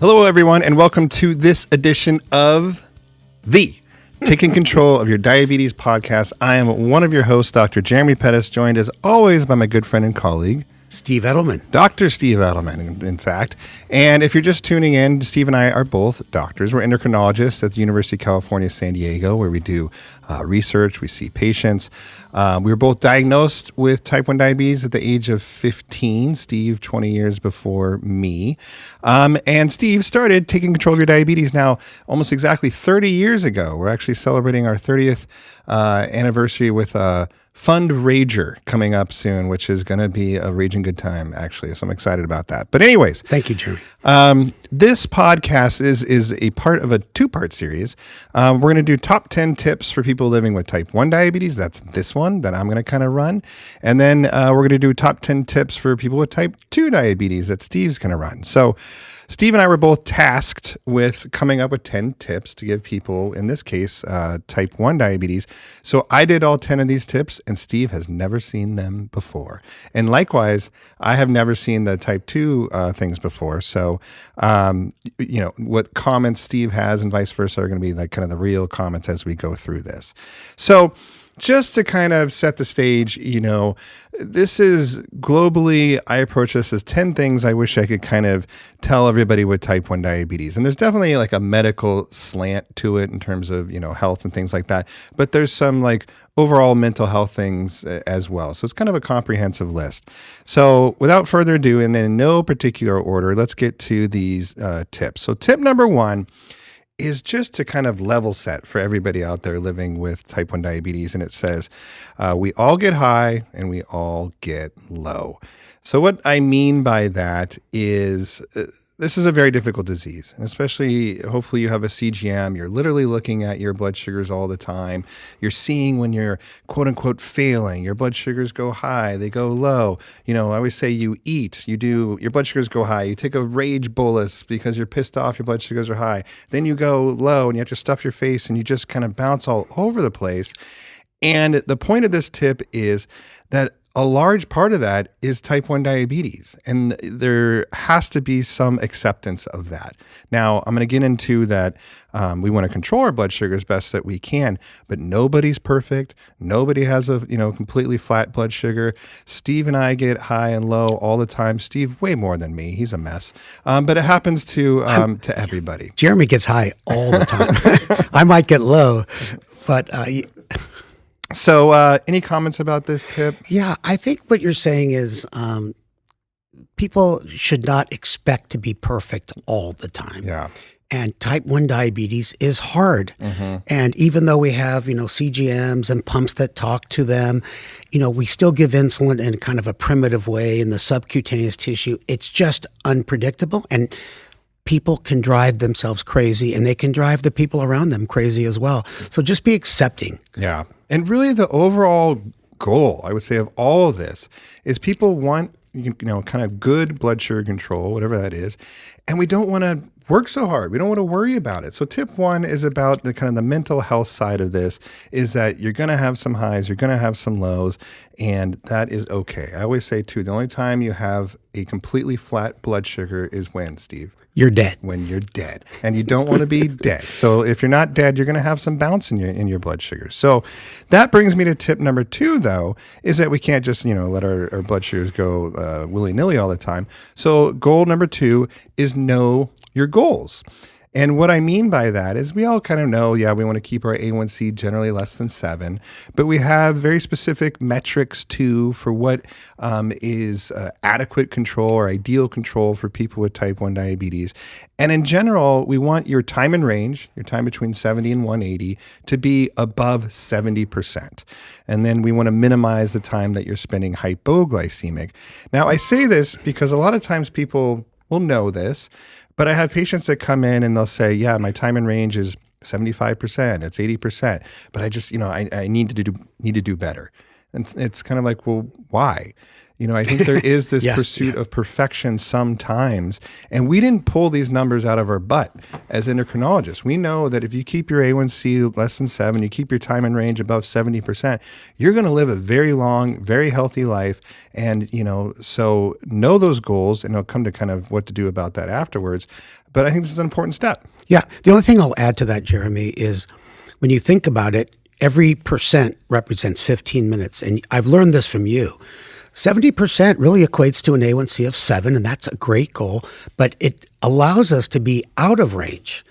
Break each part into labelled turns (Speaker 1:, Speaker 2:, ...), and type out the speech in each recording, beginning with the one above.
Speaker 1: Hello, everyone, and welcome to this edition of the Taking Control of Your Diabetes podcast. I am one of your hosts, Dr. Jeremy Pettus, joined as always by my good friend and colleague,
Speaker 2: Steve Edelman.
Speaker 1: Dr. Steve Edelman, in fact. And if you're just tuning in, Steve and I are both doctors. We're endocrinologists at the University of California, San Diego, where we do research. We see patients. We were both diagnosed with type 1 diabetes at the age of 15. Steve, 20 years before me. And Steve started taking control of your diabetes now almost exactly 30 years ago. We're actually celebrating our 30th anniversary with a fundraiser coming up soon, which is going to be a raging good time, actually. So I'm excited about that. But anyways.
Speaker 2: Thank you, Jerry.
Speaker 1: This podcast is a part of a two-part series. We're going to do top 10 tips for people living with type 1 diabetes. That's this one that I'm going to kind of run. And then we're going to do top 10 tips for people with type 2 diabetes that Steve's going to run. So Steve and I were both tasked with coming up with 10 tips to give people, in this case, type 1 diabetes. So I did all 10 of these tips, and Steve has never seen them before. And likewise, I have never seen the type 2 things before. So, what comments Steve has and vice versa are going to be like kind of the real comments as we go through this. So just to kind of set the stage, this is globally, I approach this as 10 things I wish I could kind of tell everybody with type 1 diabetes. And there's definitely like a medical slant to it in terms of, health and things like that. But there's some like overall mental health things as well. So it's kind of a comprehensive list. So without further ado, and in no particular order, let's get to these tips. So tip number 1 is just to kind of level set for everybody out there living with type 1 diabetes. And it says, we all get high and we all get low. So what I mean by that is this is a very difficult disease. And especially, hopefully you have a CGM. You're literally looking at your blood sugars all the time. You're seeing when you're quote unquote failing. Your blood sugars go high, they go low. I always say you eat, your blood sugars go high. You take a rage bolus because you're pissed off, your blood sugars are high. Then you go low and you have to stuff your face and you just kind of bounce all over the place. And the point of this tip is that a large part of that is type 1 diabetes, and there has to be some acceptance of that. Now, I'm going to get into that. We want to control our blood sugar as best that we can, but nobody's perfect. Nobody has a completely flat blood sugar. Steve and I get high and low all the time. Steve, way more than me. He's a mess. But it happens to everybody.
Speaker 2: Jeremy gets high all the time. I might get low, but
Speaker 1: So any comments about this tip?
Speaker 2: Yeah, I think what you're saying is people should not expect to be perfect all the time.
Speaker 1: Yeah.
Speaker 2: And type 1 diabetes is hard. Mm-hmm. And even though we have, CGMs and pumps that talk to them, we still give insulin in kind of a primitive way in the subcutaneous tissue. It's just unpredictable. And people can drive themselves crazy, and they can drive the people around them crazy as well. So just be accepting.
Speaker 1: Yeah. And really the overall goal, I would say, of all of this is people want, kind of good blood sugar control, whatever that is. And we don't want to work so hard. We don't want to worry about it. So tip 1 is about the kind of the mental health side of this, is that you're going to have some highs, you're going to have some lows, and that is okay. I always say too, the only time you have a completely flat blood sugar is when, Steve?
Speaker 2: You're dead.
Speaker 1: When you're dead. And you don't want to be dead. So if you're not dead, you're going to have some bounce in your blood sugar. So that brings me to tip number 2, though, is that we can't just, let our blood sugars go willy-nilly all the time. So goal number 2 is know your goals. And what I mean by that is we all kind of know, we want to keep our A1C generally less than 7, but we have very specific metrics too for what is adequate control or ideal control for people with type 1 diabetes. And in general, we want your time in range, your time between 70 and 180, to be above 70%. And then we want to minimize the time that you're spending hypoglycemic. Now, I say this because a lot of times people will know this, but I have patients that come in and they'll say, my time in range is 75%, it's 80%, but I just, I need to do better. And it's kind of like, well, why? I think there is this pursuit of perfection sometimes, and we didn't pull these numbers out of our butt as endocrinologists. We know that if you keep your A1C less than 7, you keep your time in range above 70%, you're going to live a very long, very healthy life. And, so know those goals, and I'll come to kind of what to do about that afterwards. But I think this is an important step.
Speaker 2: Yeah. The only thing I'll add to that, Jeremy, is when you think about it, every percent represents 15 minutes. And I've learned this from you. 70% really equates to an A1C of 7, and that's a great goal, but it allows us to be out of range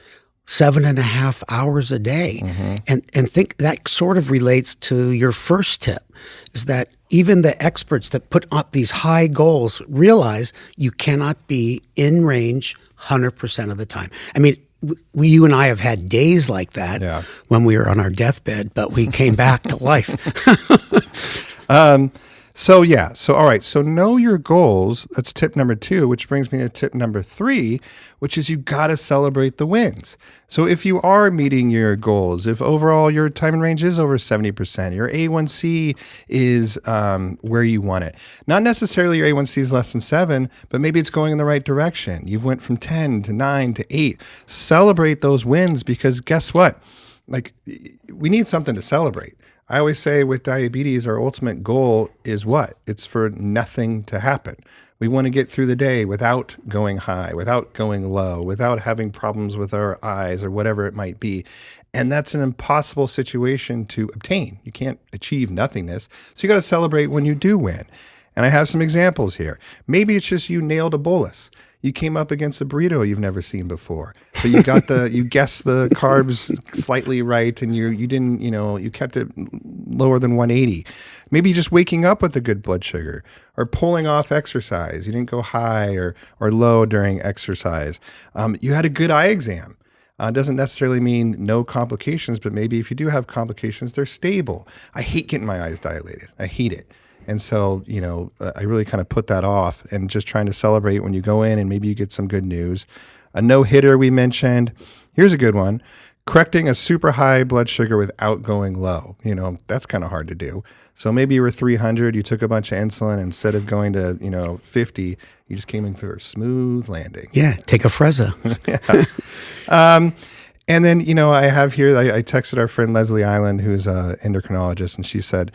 Speaker 2: 7.5 hours a day. Mm-hmm. And think that sort of relates to your first tip, is that even the experts that put up these high goals realize you cannot be in range 100% of the time. I mean, you and I have had days like that when we were on our deathbed, but we came back to life.
Speaker 1: So all right. So know your goals. That's tip number 2, which brings me to tip number 3, which is you got to celebrate the wins. So if you are meeting your goals, if overall your time in range is over 70%, your A1C is where you want it. Not necessarily your A1C is less than 7, but maybe it's going in the right direction. You've went from 10 to 9 to 8. Celebrate those wins, because guess what? Like, we need something to celebrate. I always say with diabetes, our ultimate goal is what? It's for nothing to happen. We want to get through the day without going high, without going low, without having problems with our eyes or whatever it might be. And that's an impossible situation to obtain. You can't achieve nothingness. So you got to celebrate when you do win. And I have some examples here. Maybe it's just you nailed a bolus. You came up against a burrito you've never seen before, but you got you guessed the carbs slightly right, and you didn't, you kept it lower than 180. Maybe just waking up with a good blood sugar, or pulling off exercise. You didn't go high or low during exercise. You had a good eye exam. Doesn't necessarily mean no complications, but maybe if you do have complications, they're stable. I hate getting my eyes dilated. I hate it. And so, I really kind of put that off and just trying to celebrate when you go in and maybe you get some good news. A no-hitter we mentioned. Here's a good one. Correcting a super high blood sugar without going low. That's kind of hard to do. So maybe you were 300, you took a bunch of insulin. Instead of going to, 50, you just came in for a smooth landing.
Speaker 2: Yeah, take a Freza.
Speaker 1: And then, I have here, I texted our friend Leslie Island, who's an endocrinologist, and she said,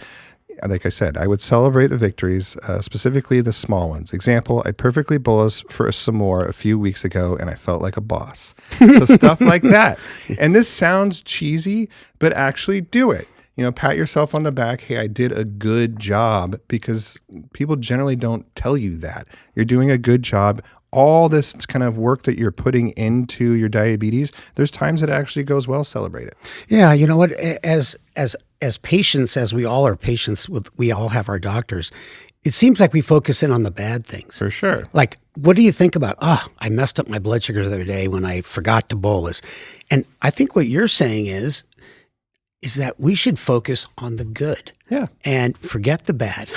Speaker 1: like I said, I would celebrate the victories, specifically the small ones. Example, I perfectly bolused for a s'more a few weeks ago, and I felt like a boss. So stuff like that. And this sounds cheesy, but actually do it. Pat yourself on the back. Hey, I did a good job, because people generally don't tell you that. You're doing a good job. All this kind of work that you're putting into your diabetes, there's times it actually goes well. Celebrate it.
Speaker 2: Yeah, you know what? As patients, as we all are patients, we all have our doctors. It seems like we focus in on the bad things.
Speaker 1: For sure.
Speaker 2: Like, what do you think about? I messed up my blood sugar the other day when I forgot to bolus. And I think what you're saying is that we should focus on the good.
Speaker 1: Yeah.
Speaker 2: And forget the bad.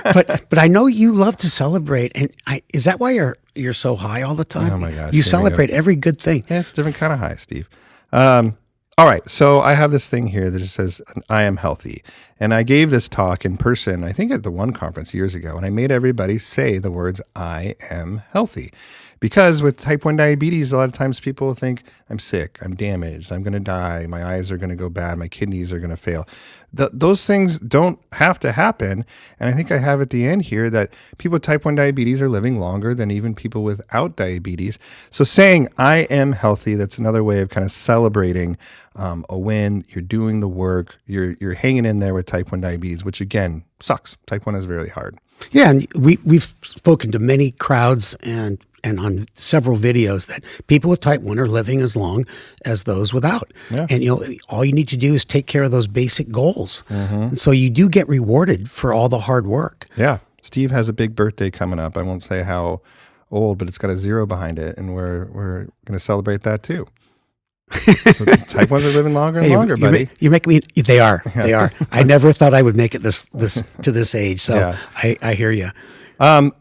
Speaker 2: but I know you love to celebrate, and is that why you're so high all the time?
Speaker 1: Oh my gosh.
Speaker 2: You celebrate every good thing.
Speaker 1: Yeah, it's a different kind of high, Steve. All right, so I have this thing here that just says, I am healthy. And I gave this talk in person, I think at the one conference years ago, and I made everybody say the words, I am healthy. Because with type 1 diabetes, a lot of times people think, I'm sick, I'm damaged, I'm going to die, my eyes are going to go bad, my kidneys are going to fail. Those things don't have to happen. And I think I have at the end here that people with type 1 diabetes are living longer than even people without diabetes. So saying, I am healthy, that's another way of kind of celebrating a win. You're doing the work, you're hanging in there with type 1 diabetes, which again, sucks. Type 1 is really hard.
Speaker 2: Yeah, and we've spoken to many crowds and on several videos that people with type 1 are living as long as those without. Yeah. And all you need to do is take care of those basic goals. Mm-hmm. And so you do get rewarded for all the hard work.
Speaker 1: Yeah. Steve has a big birthday coming up. I won't say how old, but it's got a 0 behind it, and we're going to celebrate that too. So type 1s are living longer and longer, buddy.
Speaker 2: You make me. They are. They are. I never thought I would make it this to this age. So yeah. I hear you.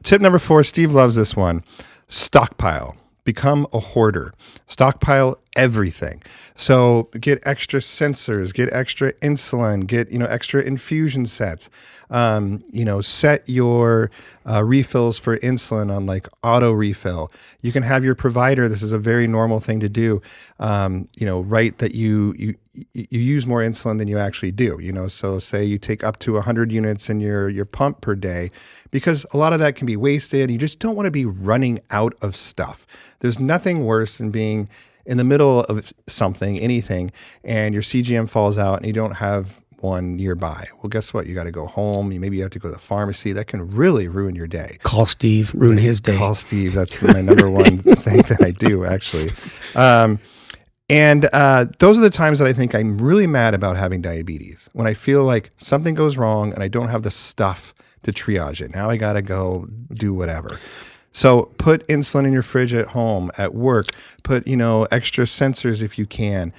Speaker 1: Tip number 4. Steve loves this one. Stockpile. become a hoarder. Stockpile everything. So get extra sensors, get extra insulin, get extra infusion sets. Set your refills for insulin on like auto refill. You can have your provider. This is a very normal thing to do. Write that you use more insulin than you actually do. So say you take up to 100 units in your pump per day, because a lot of that can be wasted. You just don't want to be running out of stuff. There's nothing worse than being in the middle of something, anything, and your CGM falls out and you don't have one nearby. Well, guess what? You got to go home. Maybe you have to go to the pharmacy. That can really ruin your day.
Speaker 2: Call Steve, ruin his day.
Speaker 1: Call Steve. That's my number one thing that I do, actually. Those are the times that I think I'm really mad about having diabetes, when I feel like something goes wrong and I don't have the stuff to triage it. Now I got to go do whatever. So put insulin in your fridge at home, at work. Put, extra sensors if you can.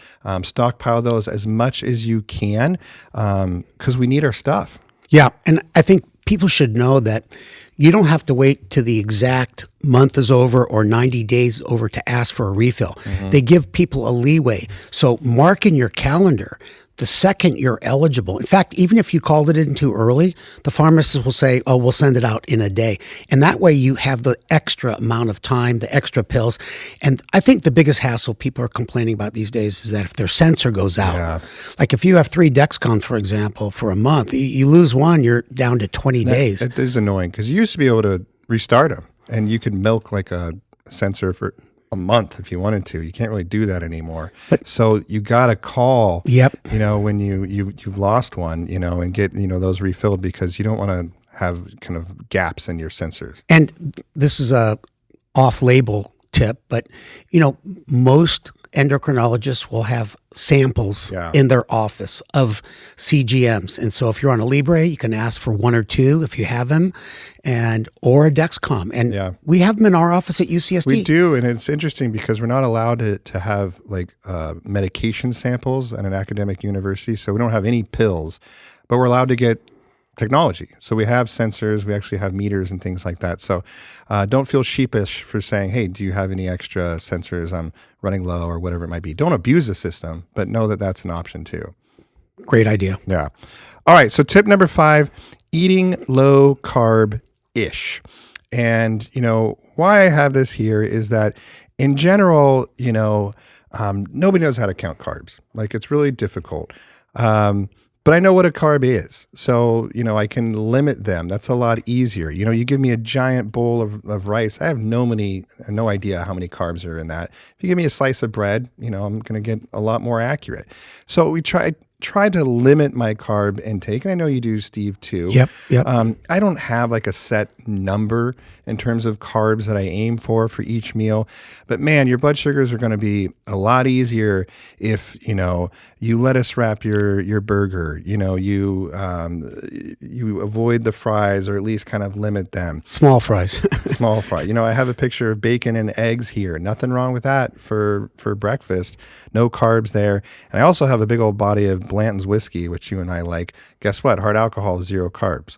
Speaker 1: Stockpile those as much as you can, because we need our stuff.
Speaker 2: Yeah, and I think people should know that you don't have to wait till the exact month is over or 90 days over to ask for a refill. Mm-hmm. They give people a leeway. So mark in your calendar the second you're eligible. In fact, even if you called it in too early, the pharmacist will say, oh, we'll send it out in a day. And that way you have the extra amount of time, the extra pills. And I think the biggest hassle people are complaining about these days is that if their sensor goes out, like if you have 3 Dexcoms, for example, for a month, you lose one, you're down to 20 days.
Speaker 1: It is annoying, because you used to be able to restart them, and you could milk like a sensor for a month if you wanted to. You can't really do that anymore. So you got to call, when you've lost one, and get, those refilled, because you don't want to have kind of gaps in your sensors.
Speaker 2: And this is a off-label tip, but most endocrinologists will have samples in their office of CGMs. And so if you're on a Libre, you can ask for 1 or 2 if you have them, or a Dexcom. And we have them in our office at UCSD.
Speaker 1: We do, and it's interesting because we're not allowed to have like medication samples at an academic university, so we don't have any pills, but we're allowed to get technology. So we have sensors, we actually have meters and things like that. So don't feel sheepish for saying, hey, do you have any extra sensors? I'm running low, or whatever it might be. Don't abuse the system, but know that that's an option too.
Speaker 2: Great idea.
Speaker 1: Yeah. All right. So tip number 5, eating low carb-ish. And, why I have this here is that in general, nobody knows how to count carbs. Like, it's really difficult. But I know what a carb is. So, I can limit them. That's a lot easier. You give me a giant bowl of rice. I have no idea how many carbs are in that. If you give me a slice of bread, I'm going to get a lot more accurate. So we try to limit my carb intake. And I know you do, Steve, too.
Speaker 2: Yep.
Speaker 1: I don't have like a set number in terms of carbs that I aim for each meal. But man, your blood sugars are going to be a lot easier if, you lettuce wrap your burger, you avoid the fries, or at least kind of limit them.
Speaker 2: Small fries.
Speaker 1: Small fry. I have a picture of bacon and eggs here. Nothing wrong with that for breakfast. No carbs there. And I also have a big old body of Blanton's whiskey, which you and I like. Guess what? Hard alcohol, 0 carbs.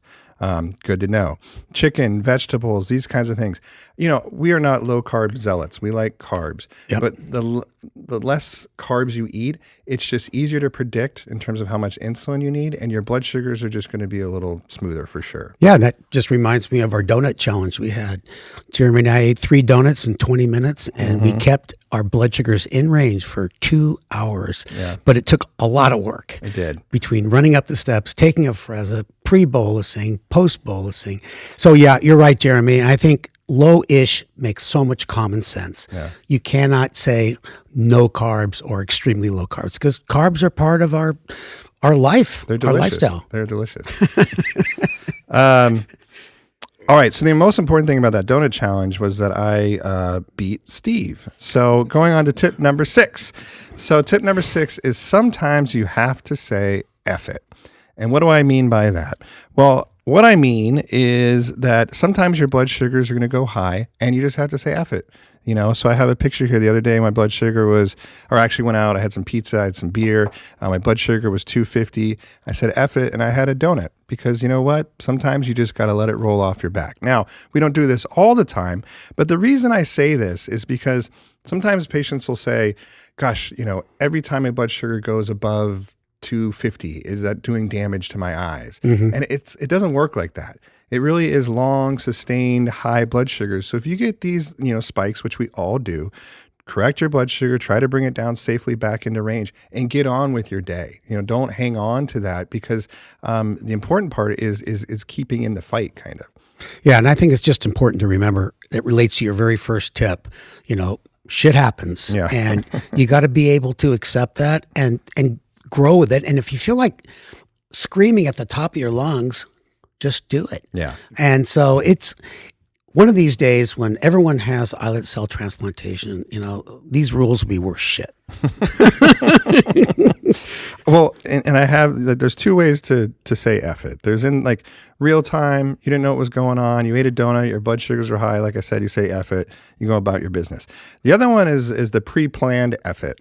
Speaker 1: Good to know. Chicken, vegetables, these kinds of things. We are not low carb zealots. We like carbs.
Speaker 2: Yep.
Speaker 1: But the less carbs you eat, it's just easier to predict in terms of how much insulin you need, and your blood sugars are just going to be a little smoother for sure.
Speaker 2: Yeah, that just reminds me of our donut challenge we had. Jeremy and I ate 3 donuts in 20 minutes, and we kept our blood sugars in range for 2 hours.
Speaker 1: Yeah.
Speaker 2: But it took a lot of work.
Speaker 1: It did.
Speaker 2: Between running up the steps, taking a Freza, pre-bolusing, post-bolusing. So yeah, you're right, Jeremy. And I think low-ish makes so much common sense. Yeah. You cannot say no carbs or extremely low carbs, because carbs are part of our life,
Speaker 1: They're delicious.
Speaker 2: our lifestyle.
Speaker 1: They're delicious. All right. So the most important thing about that donut challenge was that I beat Steve. So going on to tip number 6. So tip number 6 is sometimes you have to say F it. And what do I mean by that? Well, What I mean is that sometimes your blood sugars are going to go high and you just have to say F it. So I have a picture here. The other day, my blood sugar went out. I had some pizza, I had some beer. My blood sugar was 250. I said F it, and I had a donut because you know what? Sometimes you just got to let it roll off your back. Now, we don't do this all the time, but the reason I say this is because sometimes patients will say, gosh, every time my blood sugar goes above 250, is that doing damage to my eyes?
Speaker 2: Mm-hmm.
Speaker 1: And it doesn't work like that. It really is long, sustained, high blood sugars. So if you get these, spikes, which we all do, correct your blood sugar, try to bring it down safely back into range, and get on with your day. Don't hang on to that because the important part is keeping in the fight, kind of.
Speaker 2: Yeah, and I think it's just important to remember it relates to your very first tip. Shit happens,
Speaker 1: Yeah.
Speaker 2: and you got to be able to accept that and grow with it. And if you feel like screaming at the top of your lungs, just do it.
Speaker 1: Yeah.
Speaker 2: And so it's one of these days when everyone has islet cell transplantation, these rules will be worth shit.
Speaker 1: Well, and there's two ways to say F it. There's in like real time, you didn't know what was going on. You ate a donut, your blood sugars were high. Like I said, you say F it, you go about your business. The other one is the pre-planned F it,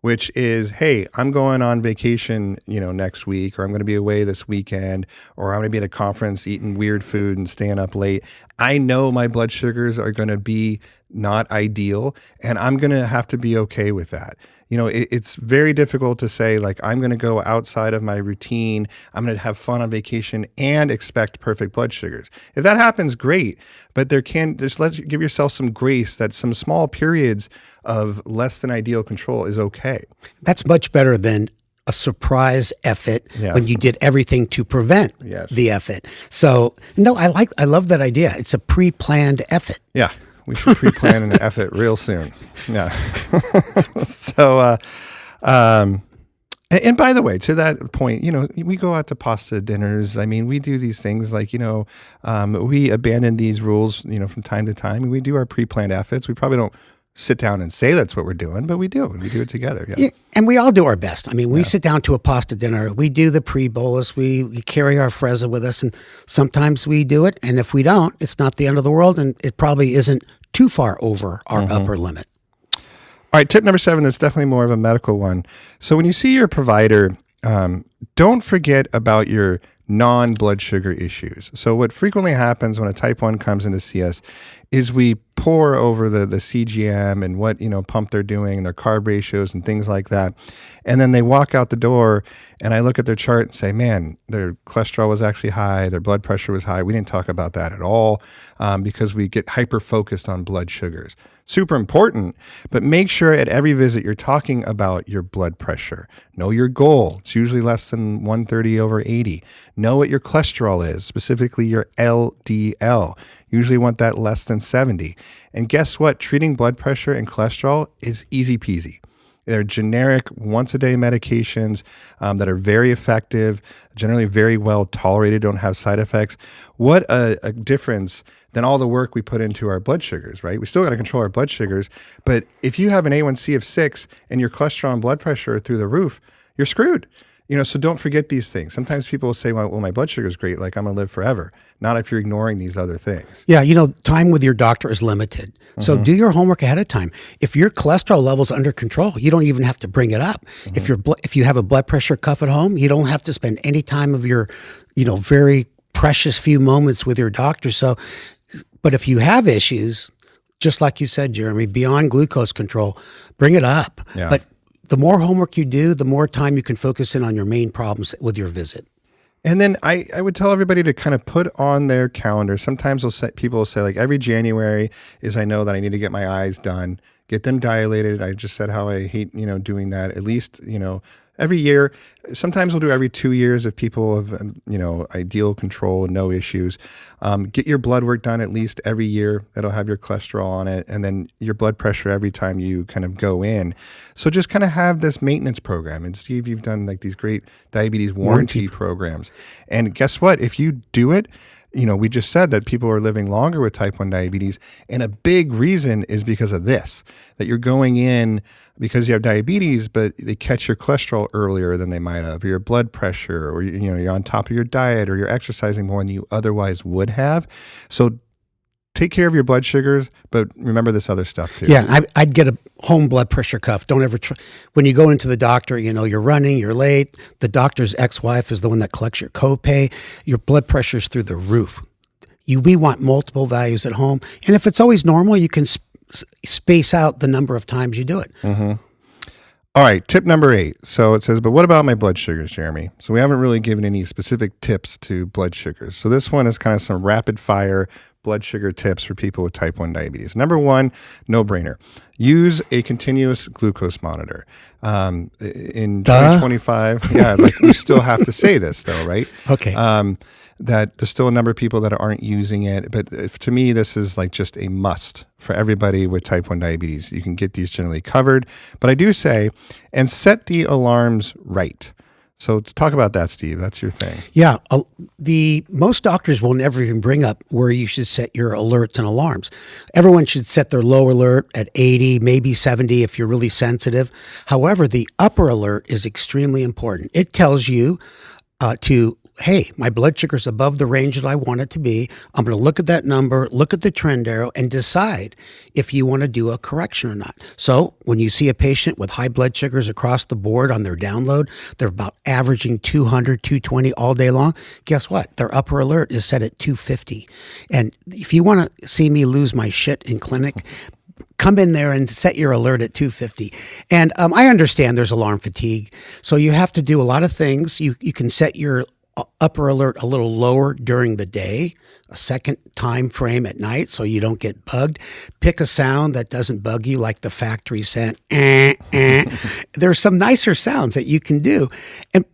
Speaker 1: which is, hey, I'm going on vacation, next week, or I'm going to be away this weekend, or I'm going to be at a conference eating weird food and staying up late. I know my blood sugars are going to be not ideal, and I'm going to have to be okay with that. It's very difficult to say, like, I'm going to go outside of my routine, I'm going to have fun on vacation and expect perfect blood sugars. If that happens, great. But give yourself some grace that some small periods of less than ideal control is okay.
Speaker 2: That's much better than a surprise effort when you did everything to prevent the effort. So, no, I love that idea. It's a pre-planned effort.
Speaker 1: Yeah. We should pre-plan an effort real soon. Yeah. So, and by the way, to that point, we go out to pasta dinners. I mean, we do these things like, we abandon these rules, from time to time. We do our pre-planned efforts. We probably don't sit down and say that's what we're doing, but we do, and we do it together. Yeah.
Speaker 2: And we all do our best. I mean, we sit down to a pasta dinner, we do the pre-bolus, we carry our Frezza with us, and sometimes we do it, and if we don't, it's not the end of the world, and it probably isn't too far over our upper limit.
Speaker 1: All right, tip number 7 is definitely more of a medical one. So when you see your provider, don't forget about your non-blood sugar issues. So what frequently happens when a type 1 comes in to see us is we pour over the CGM and what, pump they're doing and their carb ratios and things like that. And then they walk out the door and I look at their chart and say, man, their cholesterol was actually high. Their blood pressure was high. We didn't talk about that at all because we get hyper-focused on blood sugars. Super important, but make sure at every visit you're talking about your blood pressure. Know your goal. It's usually less than 130/80. Know what your cholesterol is, specifically your LDL. Usually want that less than 70. And guess what? Treating blood pressure and cholesterol is easy peasy. They're generic once-a-day medications that are very effective, generally very well tolerated, don't have side effects. What a difference than all the work we put into our blood sugars, right? We still got to control our blood sugars, but if you have an A1C of 6 and your cholesterol and blood pressure are through the roof, you're screwed. So don't forget these things. Sometimes people will say, well, my blood sugar is great, like I'm going to live forever. Not if you're ignoring these other things.
Speaker 2: Yeah, time with your doctor is limited. So do your homework ahead of time. If your cholesterol level's under control, you don't even have to bring it up. If you have a blood pressure cuff at home, you don't have to spend any time of your, very precious few moments with your doctor. So, but if you have issues, just like you said, Jeremy, beyond glucose control, bring it up.
Speaker 1: Yeah.
Speaker 2: But the more homework you do, the more time you can focus in on your main problems with your visit.
Speaker 1: And then I would tell everybody to kind of put on their calendar. Sometimes people will say, like, every January I know that I need to get my eyes done, get them dilated. I just said how I hate, doing that. At least, every year. Sometimes we'll do every 2 years if people have, ideal control and no issues. Get your blood work done at least every year. That'll have your cholesterol on it. And then your blood pressure every time you kind of go in. So just kind of have this maintenance program. And Steve, you've done like these great diabetes warranty programs. And guess what? If you do it, we just said that people are living longer with type 1 diabetes. And a big reason is because of this, that you're going in because you have diabetes, but they catch your cholesterol little earlier than they might have, or your blood pressure, or you're on top of your diet, or you're exercising more than you otherwise would have. So take care of your blood sugars, but remember this other stuff too.
Speaker 2: Yeah, I'd get a home blood pressure cuff. Don't ever when you go into the doctor, you're running, you're late. The doctor's ex-wife is the one that collects your copay. Your blood pressure's through the roof. We want multiple values at home, and if it's always normal, you can space out the number of times you do it.
Speaker 1: Mm-hmm. All right, tip number 8. So it says, but what about my blood sugars, Jeremy? So we haven't really given any specific tips to blood sugars. So this one is kind of some rapid fire blood sugar tips for people with type 1 diabetes. Number 1, no brainer. Use a continuous glucose monitor. In 2025, we still have to say this though, right?
Speaker 2: Okay.
Speaker 1: That there's still a number of people that aren't using it. But to me, this is like just a must for everybody with type 1 diabetes. You can get these generally covered. But I do say, and set the alarms right. So to talk about that, Steve, that's your thing.
Speaker 2: Yeah. Most doctors will never even bring up where you should set your alerts and alarms. Everyone should set their low alert at 80, maybe 70 if you're really sensitive. However, the upper alert is extremely important. It tells you hey, my blood sugar's above the range that I want it to be. I'm going to look at that number, look at the trend arrow, and decide if you want to do a correction or not. So when you see a patient with high blood sugars across the board on their download, they're about averaging 200, 220 all day long. Guess what? Their upper alert is set at 250. And if you want to see me lose my shit in clinic, come in there and set your alert at 250. And I understand there's alarm fatigue. So you have to do a lot of things. You can set your upper alert a little lower during the day, a second time frame at night so you don't get bugged. Pick a sound that doesn't bug you, like the factory sound. There's some nicer sounds that you can do.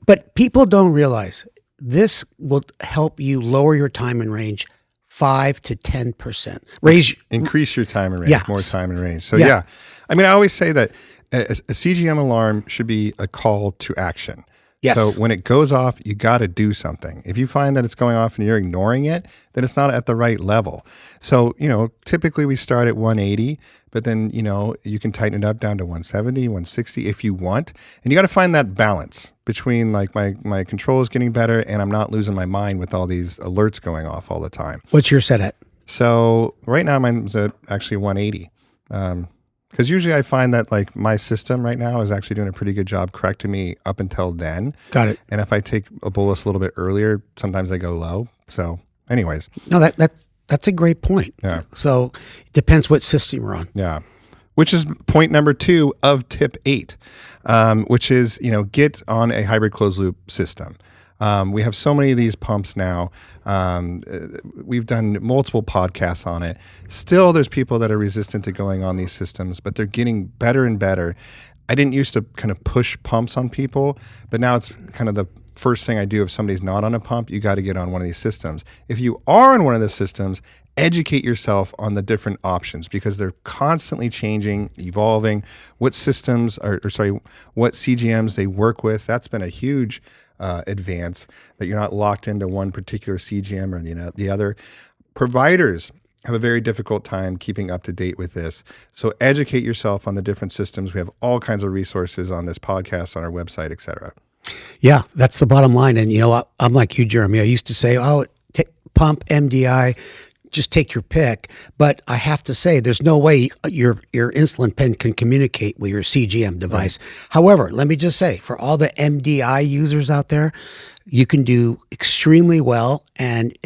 Speaker 2: But people don't realize this will help you lower your time in range 5 to 10%.
Speaker 1: Increase your time in range,
Speaker 2: yes.
Speaker 1: More time in range. So yeah. I mean, I always say that a CGM alarm should be a call to action.
Speaker 2: Yes.
Speaker 1: So when it goes off, you got to do something. If you find that it's going off and you're ignoring it, then it's not at the right level. So, typically we start at 180, but then, you can tighten it up down to 170, 160 if you want. And you got to find that balance between like my control is getting better and I'm not losing my mind with all these alerts going off all the time.
Speaker 2: What's your set at?
Speaker 1: So right now mine's at actually 180. Because usually I find that like my system right now is actually doing a pretty good job correcting me up until then.
Speaker 2: Got it.
Speaker 1: And if I take a bolus a little bit earlier, sometimes I go low. So anyways.
Speaker 2: No, that's a great point.
Speaker 1: Yeah.
Speaker 2: So it depends what system you're on.
Speaker 1: Yeah. Which is point number 2 of tip 8, which is, get on a hybrid closed loop system. We have so many of these pumps now. We've done multiple podcasts on it. Still, there's people that are resistant to going on these systems, but they're getting better and better. I didn't used to kind of push pumps on people, but now it's kind of the first thing I do if somebody's not on a pump. You got to get on one of these systems. If you are on one of the systems, educate yourself on the different options because they're constantly changing, evolving. What systems what CGMs they work with. That's been a huge advance, that you're not locked into one particular CGM or the other. Providers have a very difficult time keeping up to date with this. So educate yourself on the different systems. We have all kinds of resources on this podcast, on our website, et cetera.
Speaker 2: Yeah, that's the bottom line. And I'm like you, Jeremy. I used to say, pump, MDI, just take your pick. But I have to say, there's no way your insulin pen can communicate with your CGM device. Right. However, let me just say, for all the MDI users out there, you can do extremely well, and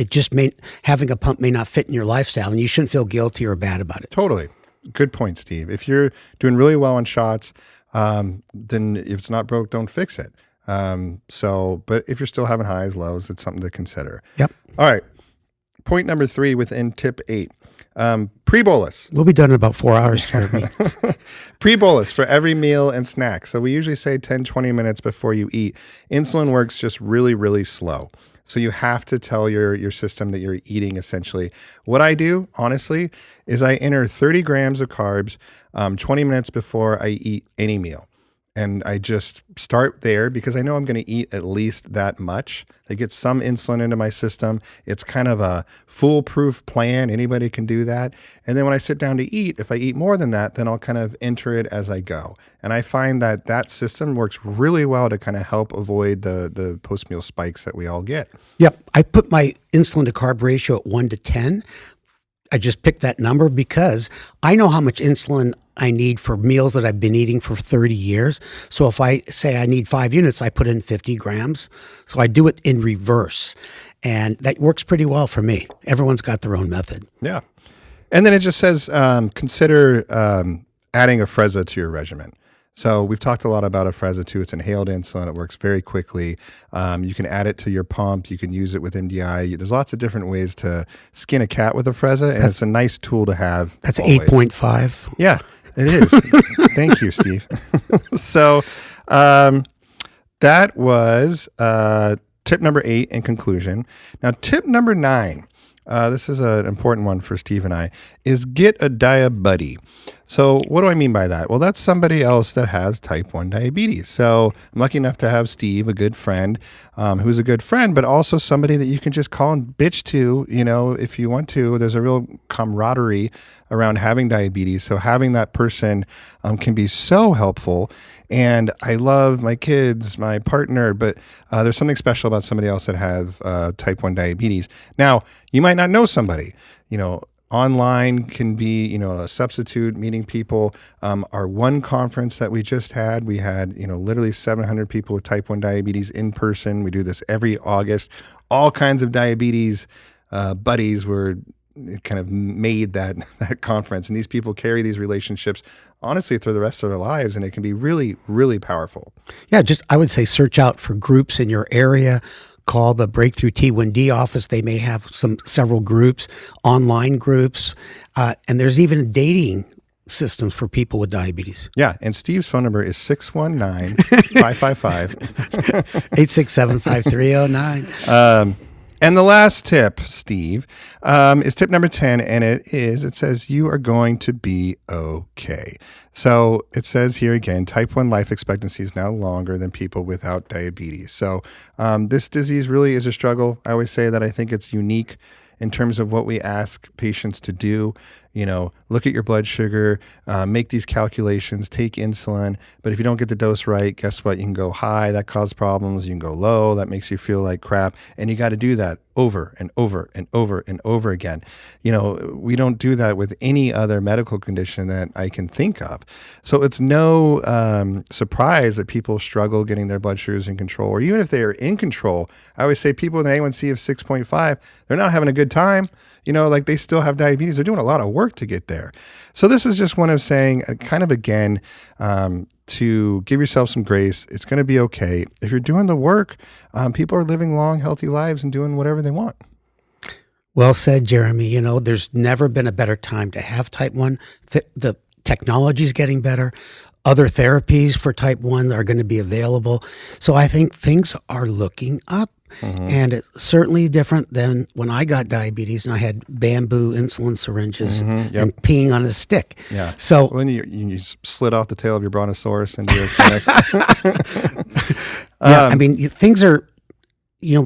Speaker 2: having a pump may not fit in your lifestyle, and you shouldn't feel guilty or bad about it.
Speaker 1: Totally. Good point, Steve. If you're doing really well on shots, then if it's not broke, don't fix it. But if you're still having highs, lows, it's something to consider.
Speaker 2: Yep.
Speaker 1: All right. Point number 3 within tip 8, pre-bolus.
Speaker 2: We'll be done in about 4 hours, Jeremy.
Speaker 1: Pre-bolus for every meal and snack. So we usually say 10, 20 minutes before you eat. Insulin works just really, really slow. So you have to tell your system that you're eating essentially. What I do, honestly, is I enter 30 grams of carbs 20 minutes before I eat any meal. And I just start there because I know I'm going to eat at least that much. I get some insulin into my system. It's kind of a foolproof plan. Anybody can do that. And then when I sit down to eat, if I eat more than that, then I'll kind of enter it as I go. And I find that that system works really well to kind of help avoid the post-meal spikes that we all get.
Speaker 2: Yep. I put my insulin to carb ratio at 1 to 10. I just picked that number because I know how much insulin I need for meals that I've been eating for 30 years. So if I say I need 5 units, I put in 50 grams. So I do it in reverse. And that works pretty well for me. Everyone's got their own method.
Speaker 1: Yeah. And then it just says, consider adding Afrezza to your regimen. So we've talked a lot about Afrezza too. It's inhaled insulin. It works very quickly. You can add it to your pump. You can use it with MDI. There's lots of different ways to skin a cat with Afrezza, and it's a nice tool to have.
Speaker 2: That's 8.5.
Speaker 1: Yeah, it is. Thank you, Steve. So that was tip number 8 in conclusion. Now, tip number 9. This is an important one for Steve and I, is get a diet buddy. So what do I mean by that? Well, that's somebody else that has type 1 diabetes. So I'm lucky enough to have Steve, a good friend, who's a good friend, but also somebody that you can just call and bitch to, if you want to. There's a real camaraderie around having diabetes. So having that person can be so helpful. And I love my kids, my partner, but there's something special about somebody else that have type 1 diabetes. Now, you might not know somebody, online can be, a substitute, meeting people. Our one conference that we just had, we had, literally 700 people with type 1 diabetes in person. We do this every August. All kinds of diabetes buddies were kind of made that conference. And these people carry these relationships, honestly, through the rest of their lives. And it can be really, really powerful.
Speaker 2: Yeah, I would say search out for groups in your area. Call the Breakthrough T1D office. They may have several groups, online groups, and there's even dating systems for people with diabetes.
Speaker 1: Yeah, and Steve's phone number is 619-555-867-5309. And the last tip, Steve, is tip number 10, and it says you are going to be okay. So it says here again, type 1 life expectancy is now longer than people without diabetes. So this disease really is a struggle. I always say that I think it's unique in terms of what we ask patients to do. Look at your blood sugar, make these calculations, take insulin. But if you don't get the dose right, guess what? You can go high. That causes problems. You can go low. That makes you feel like crap. And you got to do that over and over and over and over again. We don't do that with any other medical condition that I can think of. So it's no surprise that people struggle getting their blood sugars in control. Or even if they are in control, I always say people with an A1C of 6.5, they're not having a good time. They still have diabetes. They're doing a lot of work to get there. So this is just one of saying, kind of again, to give yourself some grace. It's going to be okay. If you're doing the work, people are living long, healthy lives and doing whatever they want.
Speaker 2: Well said, Jeremy. There's never been a better time to have type 1. The technology is getting better. Other therapies for type 1 are going to be available. So I think things are looking up. Mm-hmm. And it's certainly different than when I got diabetes and I had bamboo insulin syringes and peeing on a stick.
Speaker 1: Yeah.
Speaker 2: So
Speaker 1: when you slid off the tail of your brontosaurus into your clinic.
Speaker 2: Things are,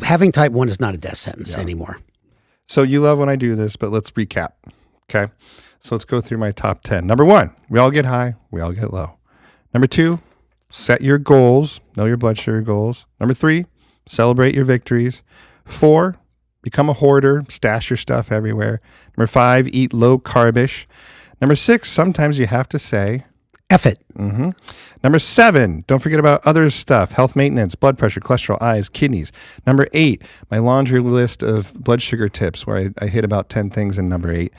Speaker 2: having type 1 is not a death sentence anymore.
Speaker 1: So you love when I do this, but let's recap. Okay. So let's go through my top 10. Number 1, we all get high. We all get low. Number 2, set your goals. Know your blood sugar goals. Number 3, celebrate your victories. 4, become a hoarder. Stash your stuff everywhere. Number 5, eat low carbish. Number 6, sometimes you have to say,
Speaker 2: F it.
Speaker 1: Mm-hmm. Number 7, don't forget about other stuff. Health maintenance, blood pressure, cholesterol, eyes, kidneys. Number 8, my laundry list of blood sugar tips where I hit about 10 things in number 8.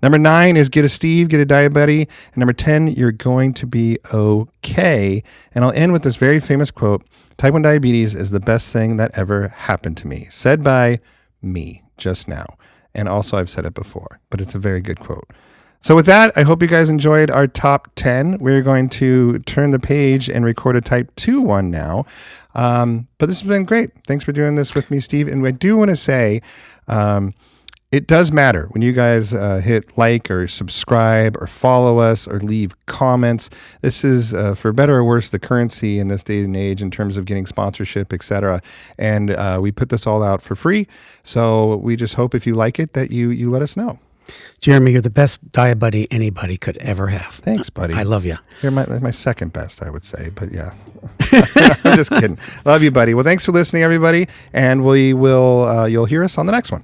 Speaker 1: Number 9 is get a Steve, get a diet buddy. And number 10, you're going to be okay. And I'll end with this very famous quote, type 1 diabetes is the best thing that ever happened to me. Said by me just now. And also I've said it before, but it's a very good quote. So with that, I hope you guys enjoyed our top 10. We're going to turn the page and record a type 2 one now. But this has been great. Thanks for doing this with me, Steve. And I do want to say, It does matter when you guys hit like or subscribe or follow us or leave comments. This is, for better or worse, the currency in this day and age in terms of getting sponsorship, etc. And we put this all out for free. So we just hope if you like it that you let us know.
Speaker 2: Jeremy, you're the best diet buddy anybody could ever have.
Speaker 1: Thanks, buddy.
Speaker 2: I love you.
Speaker 1: You're my second best, I would say. But yeah, I'm just kidding. Love you, buddy. Well, thanks for listening, everybody. And we will you'll hear us on the next one.